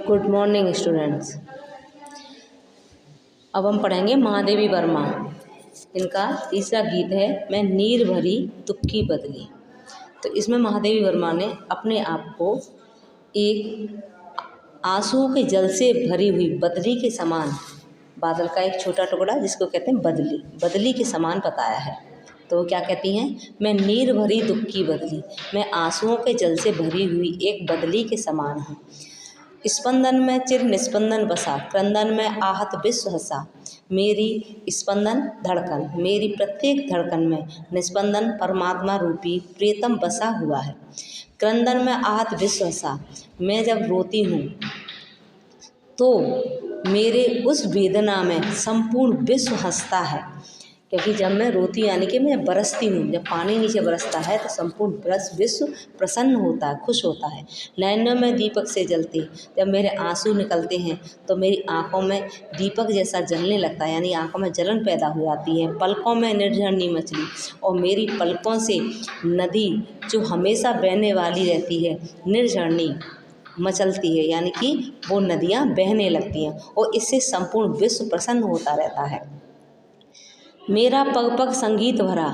Good morning students. अब हम पढ़ेंगे महादेवी वर्मा। इनका तीसरा गीत है मैं नीर भरी दुख की बदली। तो इसमें महादेवी वर्मा ने अपने आप को एक आंसुओं के जल से भरी हुई बदली के समान, बादल का एक छोटा टुकड़ा जिसको कहते हैं बदली, बदली के समान बताया है। तो क्या कहती हैं, मैं नीर भरी दुख की बदली, मैं आंसुओं के जल से भरी हुई एक बदली के समान हूँ। स्पंदन में चिर निस्पंदन बसा, क्रंदन में आहत विश्व हंसा। मेरी स्पंदन धड़कन, मेरी प्रत्येक धड़कन में निस्पंदन परमात्मा रूपी प्रियतम बसा हुआ है। क्रंदन में आहत विश्व हंसा, मैं जब रोती हूँ तो मेरे उस वेदना में संपूर्ण विश्व हंसता है। क्योंकि जब मैं रोती यानी कि मैं बरसती हूँ, जब पानी नीचे बरसता है तो संपूर्ण विश्व प्रसन्न होता है, खुश होता है। नैनों में दीपक से जलते, जब मेरे आंसू निकलते हैं तो मेरी आंखों में दीपक जैसा जलने लगता है, यानी आंखों में जलन पैदा हो जाती है। पलकों में निर्झरनी मछली, और मेरी पलकों से नदी जो हमेशा बहने वाली रहती है, निर्झरनी मचलती है, यानी कि वो नदियाँ बहने लगती हैं और इससे संपूर्ण विश्व प्रसन्न होता रहता है। मेरा पग पग संगीत भरा,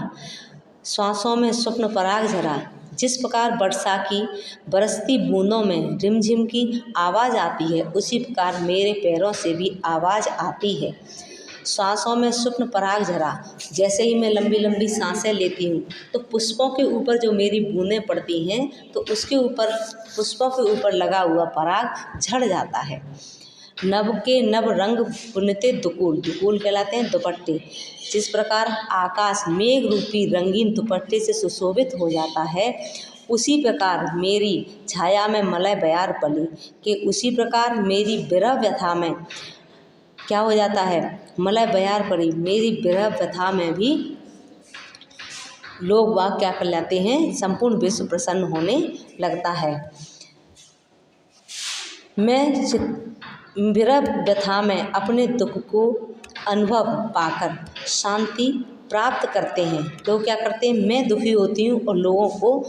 श्वासों में स्वप्न पराग झरा। जिस प्रकार वर्षा की बरसती बूंदों में रिमझिम की आवाज़ आती है, उसी प्रकार मेरे पैरों से भी आवाज़ आती है। श्वासों में स्वप्न पराग झरा, जैसे ही मैं लंबी लंबी सांसें लेती हूँ तो पुष्पों के ऊपर जो मेरी बूंदें पड़ती हैं तो उसके ऊपर, पुष्पों के ऊपर लगा हुआ पराग झड़ जाता है। नभ के नभ रंग बुनते दुकूल, दुकूल कहलाते हैं दुपट्टे। जिस प्रकार आकाश मेघ रूपी रंगीन दुपट्टे से सुशोभित हो जाता है, उसी प्रकार मेरी छाया में मलय बयार पली कि उसी प्रकार मेरी विरह व्यथा में क्या हो जाता है, मलय बयार पड़ी। मेरी विरह व्यथा में भी लोग वाग क्या कर लेते हैं, संपूर्ण विश्व प्रसन्न होने लगता है। मैं विरह व्यथा में अपने दुख को अनुभव पाकर शांति प्राप्त करते हैं। लोग क्या करते हैं, मैं दुखी होती हूँ और लोगों को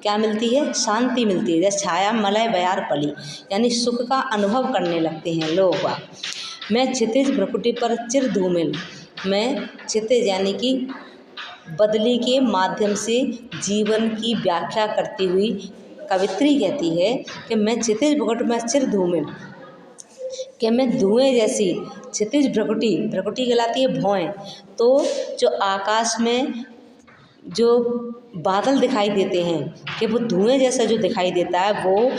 क्या मिलती है, शांति मिलती है। जैसे छाया मलय बयार पली, यानी सुख का अनुभव करने लगते हैं लोग। मैं क्षितिज भ्रकुटी पर चिर धूमिल, मैं क्षितिज यानी कि बदली के माध्यम से जीवन की व्याख्या करती हुई कवित्री कहती है कि मैं क्षितिज भ्रकुटी में चिर धूमिल, कि मैं धुएं जैसी, क्षितिज भ्रकुटी, भ्रकुटी कहलाती है भौएं। तो जो आकाश में जो बादल दिखाई देते हैं कि वो धुएं जैसा जो दिखाई देता है, वो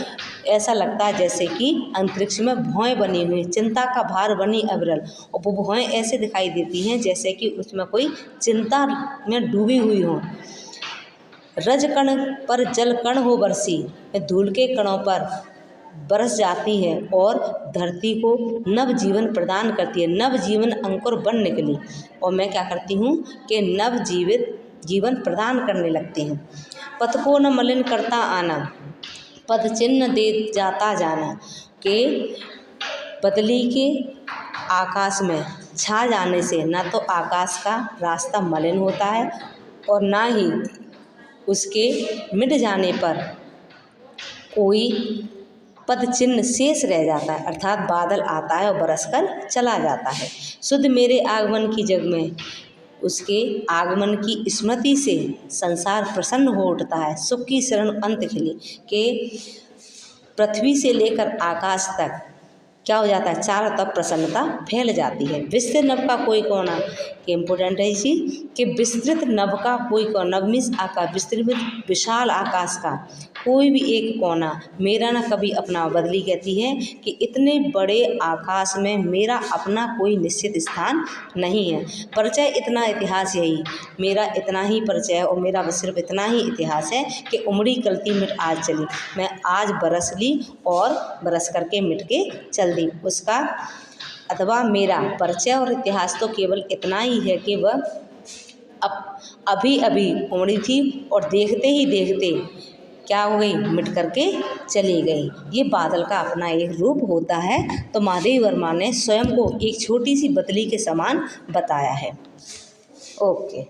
ऐसा लगता है जैसे कि अंतरिक्ष में भौएं बनी हुई, चिंता का भार बनी अविरल। और वो भौएं ऐसे दिखाई देती हैं जैसे कि उसमें कोई चिंता में डूबी हुई हो। रज कण पर जल कण हो बरसी, मैं धूल के कणों पर बरस जाती है और धरती को नव जीवन प्रदान करती है। नव जीवन अंकुर बन निकली और मैं क्या करती हूँ कि नव जीवित जीवन प्रदान करने लगती हूँ। पथ को न मलिन करता आना, पद चिन्ह दे जाता जाना, के बदली के आकाश में छा जाने से ना तो आकाश का रास्ता मलिन होता है और ना ही उसके मिट जाने पर कोई पद चिन्ह शेष रह जाता है, अर्थात बादल आता है और बरसकर चला जाता है। शुद्ध मेरे आगमन की जग में उसके आगमन की स्मृति से संसार प्रसन्न हो उठता है। सुख की शरण अंत खिली, के पृथ्वी से लेकर आकाश तक क्या हो जाता है, चारों तरफ प्रसन्नता फैल जाती है। विस्तृत नभ का कोई कोना, कि इम्पोर्टेंट है इसी कि विस्तृत नभ का कोई कोना, नभ मीन्स आकाश, विस्तृत विशाल आकाश का कोई भी एक कोना मेरा ना कभी अपना। बदली कहती है कि इतने बड़े आकाश में मेरा अपना कोई निश्चित स्थान नहीं है। परिचय इतना इतिहास यही, मेरा इतना ही परिचय और मेरा सिर्फ इतना ही इतिहास है कि उमड़ी गलती मिट आज चली, मैं आज बरस ली और बरस करके मिट के चल दी। उसका अथवा मेरा परिचय और इतिहास तो केवल इतना ही है कि वह अभी अभी उमड़ी थी और देखते ही देखते क्या हो गई, मिट करके चली गई। ये बादल का अपना एक रूप होता है। तो महादेवी वर्मा ने स्वयं को एक छोटी सी बदली के समान बताया है। ओके।